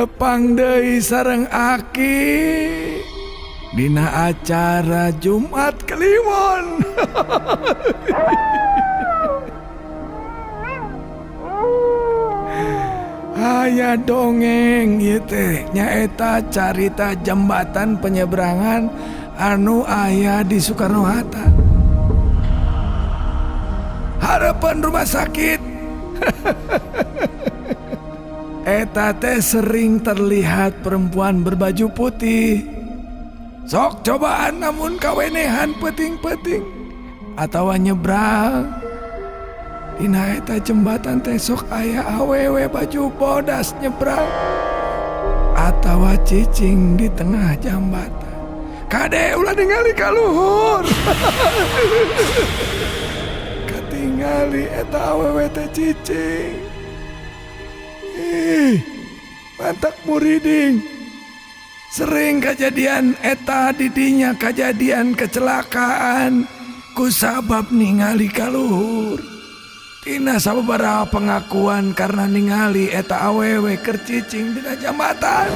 Tepang deui sareng Aki dina acara Jumat Kliwon. Aya dongeng ieu teh nyaeta carita jembatan penyeberangan anu aya di Soekarno-Hatta. Harapan rumah sakit. Eta teh sering terlihat perempuan berbaju putih. Sok cobaan namun kawenehan peting-peting atawa nyebrang. Dina eta jembatan teh sok aya awewe baju bodas nyebrang atawa cicing di tengah jambatan. Kade ulah ningali ka luhur. Katingali eta awewe teh cicing. Mantak muriding. Sering kejadian eta didinya kejadian kecelakaan kusabab ningali ka luhur. Tina sababaraha pengakuan karena ningali eta awewe keur cicing dina jambatan.